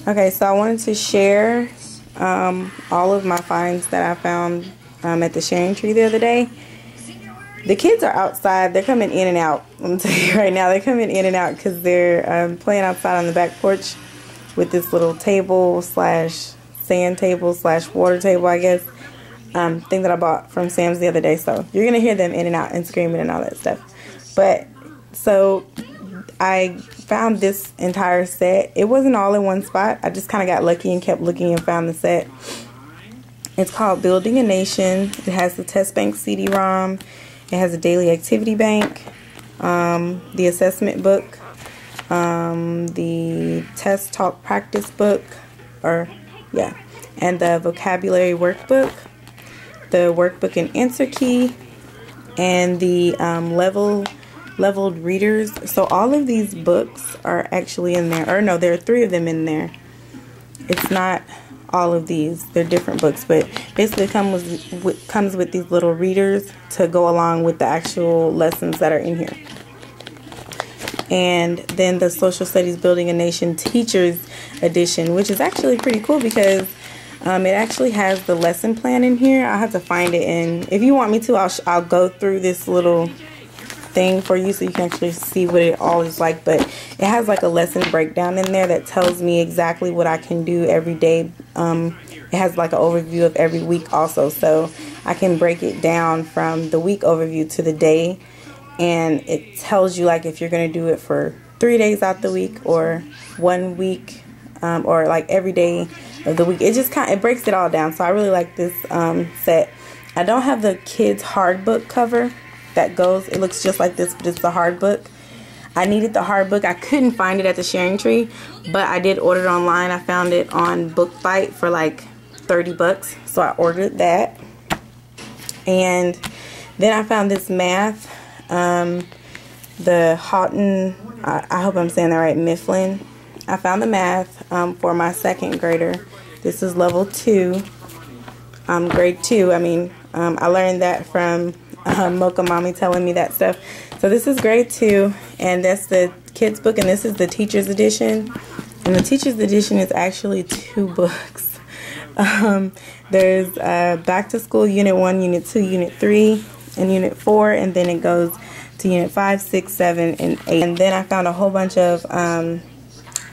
Okay, so I wanted to share all of my finds that I found at the sharing tree the other day. The kids are outside. They're coming in and out. I'm going to tell you right now, they're coming in and out because they're playing outside on the back porch with this little table slash sand table slash water table, I guess, thing that I bought from Sam's the other day. So you're going to hear them in and out and screaming and all that stuff. But so I found this entire set. It wasn't all in one spot. I just kind of got lucky and kept looking and found the set. It's called Building a Nation. It has the test bank CD-ROM. It has a daily activity bank, the assessment book, the test talk practice book, and the vocabulary workbook, the workbook and answer key, and the leveled readers. So all of these books are actually in there. Or no, there are 3 of them in there. It's not all of these. They're different books, but basically comes with these little readers to go along with the actual lessons that are in here. And then the Social Studies Building a Nation Teachers Edition, which is actually pretty cool because it actually has the lesson plan in here. I'll have to find it, and if you want me to, I'll go through this little thing for you so you can actually see what it all is like. But it has like a lesson breakdown in there that tells me exactly what I can do every day. It has like an overview of every week also, so I can break it down from the week overview to the day, and it tells you like if you're going to do it for 3 days out the week or 1 week, or like every day of the week. It breaks it all down. So I really like this set. I don't have the kids hard book cover that goes. It looks just like this, but it's the hard book. I needed the hard book. I couldn't find it at the sharing tree, but I did order it online. I found it on BookBite for like 30 bucks, so I ordered that. And then I found this math, the Houghton, I hope I'm saying that right, Mifflin. I found the math for my 2nd grader. This is level 2, grade 2. I mean, I learned that from Mocha Mommy telling me that stuff. So this is grade 2, and that's the kids book, and this is the teacher's edition. And the teacher's edition is actually 2 books. There's Back to School Unit 1, Unit 2, Unit 3, and Unit 4, and then it goes to Unit 5, 6, 7, and 8. And then I found a whole bunch of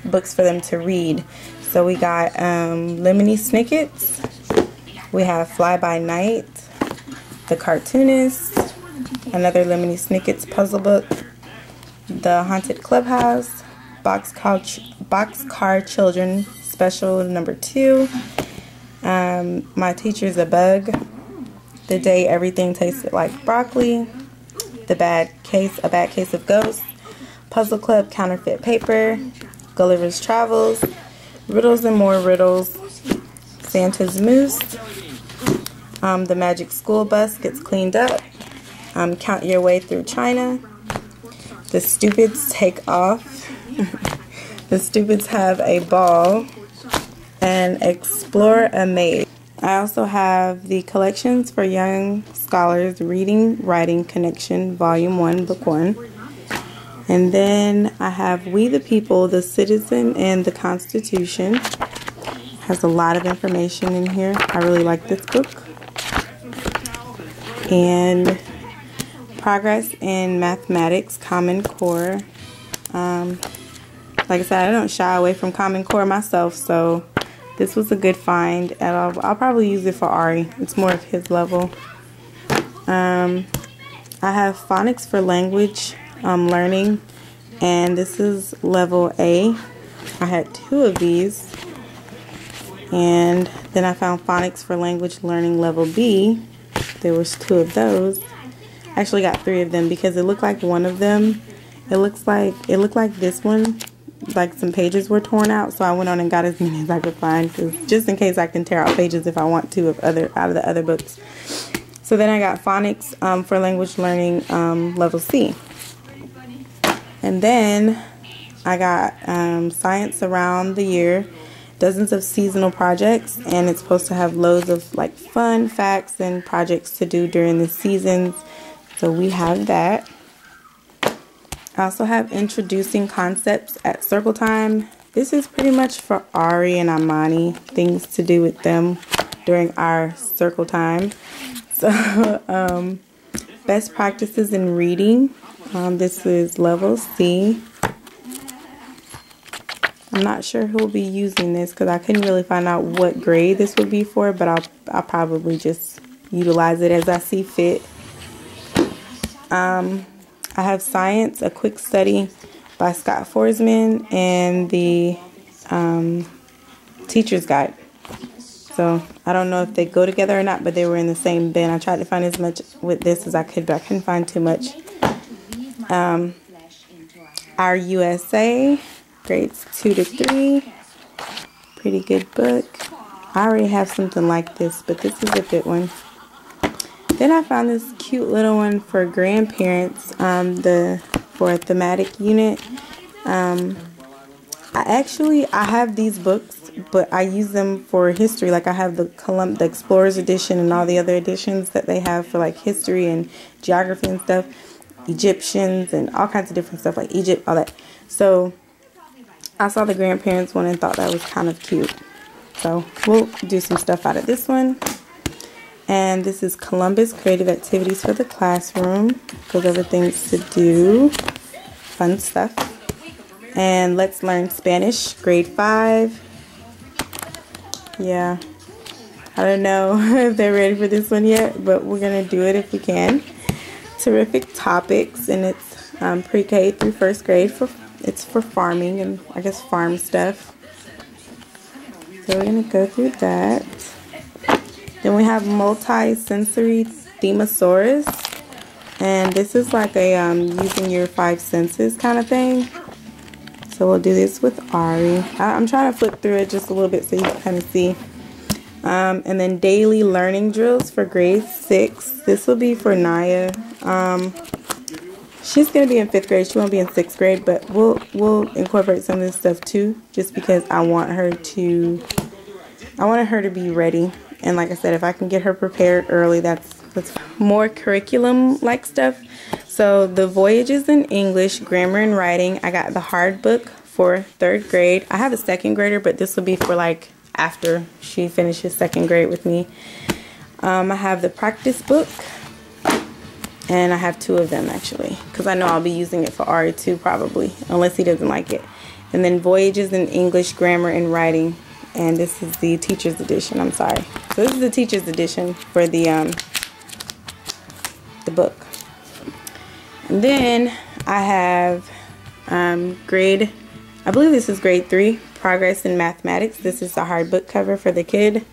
books for them to read. So we got Lemony Snickets, we have Fly By Night, The Cartoonist, another Lemony Snickets puzzle book, The Haunted Clubhouse, Boxcar Children Special number 2, My Teacher's a Bug, The Day Everything Tasted Like Broccoli, A Bad Case of Ghosts, Puzzle Club Counterfeit Paper, Gulliver's Travels, Riddles and More Riddles, Santa's Moose, The Magic School Bus Gets Cleaned Up, Count Your Way Through China, The Stupids Take Off, The Stupids Have a Ball, and Explore a Maze. I also have the Collections for Young Scholars Reading Writing Connection Volume 1 Book 1. And then I have We the People, The Citizen and the Constitution. Has a lot of information in here. I really like this book. And Progress in Mathematics, Common Core. Like I said, I don't shy away from Common Core myself, so this was a good find, and I'll probably use it for Ari. It's more of his level. I have Phonics for Language Learning, and this is level A. I had 2 of these, and then I found Phonics for Language Learning level B. There was 2 of those. I actually got 3 of them because it looked like one of them. It looked like this one, like some pages were torn out, so I went on and got as many as I could find, just in case I can tear out pages if I want to out of the other books. So then I got Phonics for Language Learning level C. And then I got Science Around the Year, dozens of seasonal projects, and it's supposed to have loads of like fun facts and projects to do during the seasons. So we have that. I also have Introducing Concepts at Circle Time, this is pretty much for Ari and Amani, things to do with them during our circle time. So, best practices in reading. This is level C. I'm not sure who'll be using this because I couldn't really find out what grade this would be for, but I'll probably just utilize it as I see fit. I have Science, a Quick Study by Scott Forsman, and the Teacher's Guide. So I don't know if they go together or not, but they were in the same bin. I tried to find as much with this as I could, but I couldn't find too much. Our USA, grades 2 to 3. Pretty good book. I already have something like this, but this is a good one. Then I found this cute little one for grandparents, for a thematic unit. I have these books, but I use them for history. Like I have the Explorers edition and all the other editions that they have for like history and geography and stuff, Egyptians and all kinds of different stuff like Egypt, all that. So I saw the grandparents one and thought that was kind of cute. So we'll do some stuff out of this one. And this is Columbus Creative Activities for the Classroom. Goes over things to do, fun stuff. And Let's Learn Spanish, grade 5. Yeah, I don't know if they're ready for this one yet, but we're going to do it if we can. Terrific Topics, and it's pre-K through first grade. It's for farming and I guess farm stuff. So we're going to go through that. Then we have Multi-Sensory Themosaurus, and this is like a using your 5 senses kind of thing. So we'll do this with Ari. I'm trying to flip through it just a little bit so you can kind of see. And then Daily Learning Drills for grade 6. This will be for Naya. She's going to be in 5th grade. She won't be in 6th grade, but we'll incorporate some of this stuff too, just because I want her to be ready. And like I said, if I can get her prepared early, that's more curriculum-like stuff. So the Voyages in English, Grammar and Writing, I got the hard book for 3rd grade. I have a 2nd grader, but this will be for like after she finishes 2nd grade with me. I have the practice book, and I have 2 of them actually, because I know I'll be using it for Ari too probably, unless he doesn't like it. And then Voyages in English, Grammar and Writing. And this is the teacher's edition. I'm sorry. So this is the teacher's edition for the book. And then I have I believe this is grade 3, Progress in Mathematics. This is the hard book cover for the kid.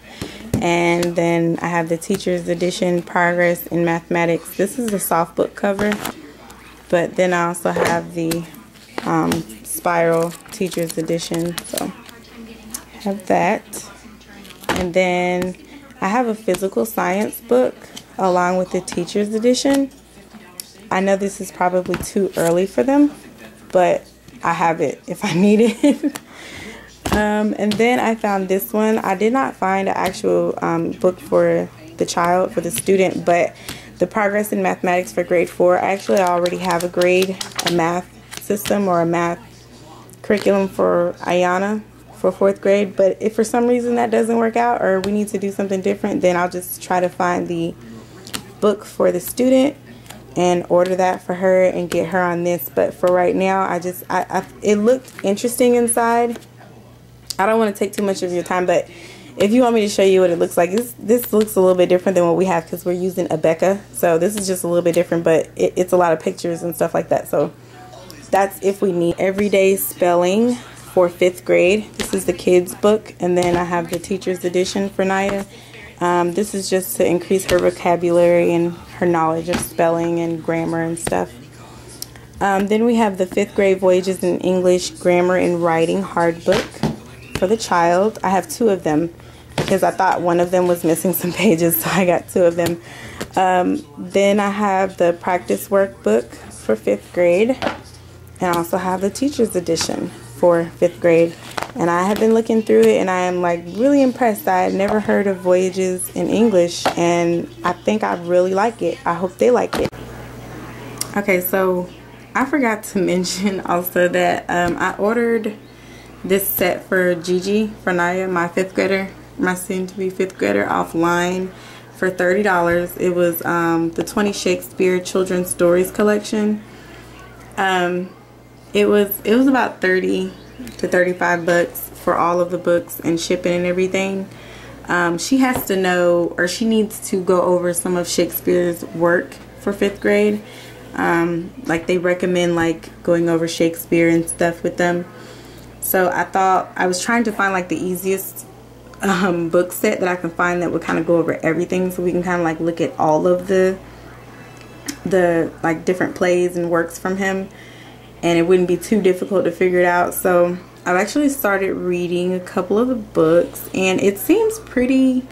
And then I have the teacher's edition, Progress in Mathematics. This is the soft book cover. But then I also have the spiral teacher's edition. So have that. And then I have a physical science book along with the teacher's edition. I know this is probably too early for them, but I have it if I need it. And then I found this one. I did not find an actual book for the child, for the student, but the Progress in Mathematics for grade 4. Actually, I already have a math system or a math curriculum for Ayana for 4th grade, but if for some reason that doesn't work out or we need to do something different, then I'll just try to find the book for the student and order that for her and get her on this. But for right now, it looked interesting inside. I don't want to take too much of your time, but if you want me to show you what it looks like, this looks a little bit different than what we have because we're using Abeka. So this is just a little bit different, but it's a lot of pictures and stuff like that. So that's if we need. Everyday Spelling for 5th grade. This is the kids book, and then I have the teacher's edition for Naya. This is just to increase her vocabulary and her knowledge of spelling and grammar and stuff. Then we have the 5th grade Voyages in English, Grammar and Writing hard book for the child. I have 2 of them because I thought one of them was missing some pages, so I got 2 of them. Then I have the practice workbook for 5th grade, and I also have the teacher's edition for 5th grade. And I have been looking through it, and I am like really impressed. I had never heard of Voyages in English, and I think I really like it. I hope they like it. Okay, so I forgot to mention also that I ordered this set for Gigi, for Naya, my fifth grader, my soon-to-be fifth grader, offline for $30. It was the 20 Shakespeare Children's Stories collection. It was about 30 to 35 bucks for all of the books and shipping and everything. She has to know, or she needs to go over some of Shakespeare's work for fifth grade. Like they recommend like going over Shakespeare and stuff with them. So I was trying to find like the easiest book set that I can find that would kind of go over everything, so we can kind of like look at all of the like different plays and works from him, and it wouldn't be too difficult to figure it out. So I've actually started reading a couple of the books, and it seems pretty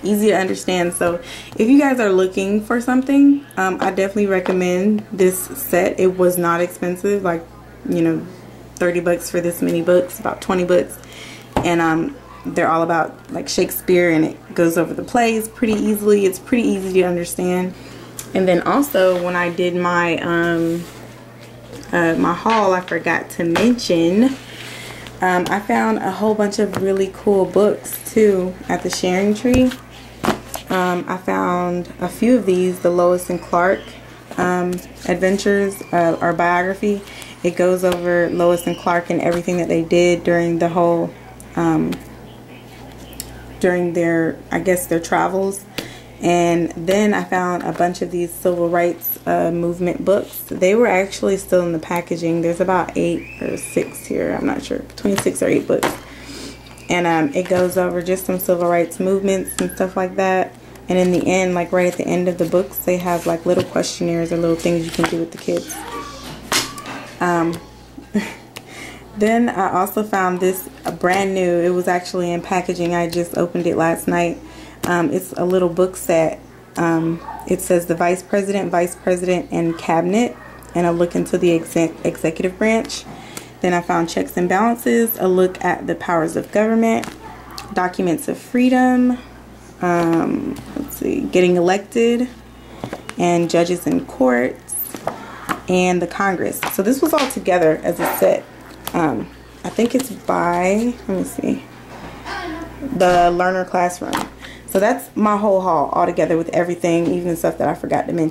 easy to understand. So if you guys are looking for something, I definitely recommend this set. It was not expensive, like, you know, 30 bucks for this many books, about 20 books, and they're all about like Shakespeare, and it goes over the plays pretty easily. It's pretty easy to understand. And then also when I did my my haul, I forgot to mention I found a whole bunch of really cool books too at the Sharing Tree. I found a few of these, the Lois and Clark adventures or biography. It goes over Lois and Clark and everything that they did during the whole during their, I guess, their travels. And then I found a bunch of these civil rights movement books. They were actually still in the packaging. There's about 8 or 6 here, I'm not sure, between 6 or 8 books. And it goes over just some civil rights movements and stuff like that. And in the end, like right at the end of the books, they have like little questionnaires or little things you can do with the kids. Then I also found this brand new. It was actually in packaging. I just opened it last night. It's a little book set. It says the Vice President, and Cabinet, and a look into the executive branch. Then I found Checks and Balances, a look at the powers of government, Documents of Freedom, let's see, Getting Elected, and Judges in Courts, and the Congress. So this was all together as a set. I think it's by, let me see, the Learner Classroom. So that's my whole haul all together with everything, even stuff that I forgot to mention.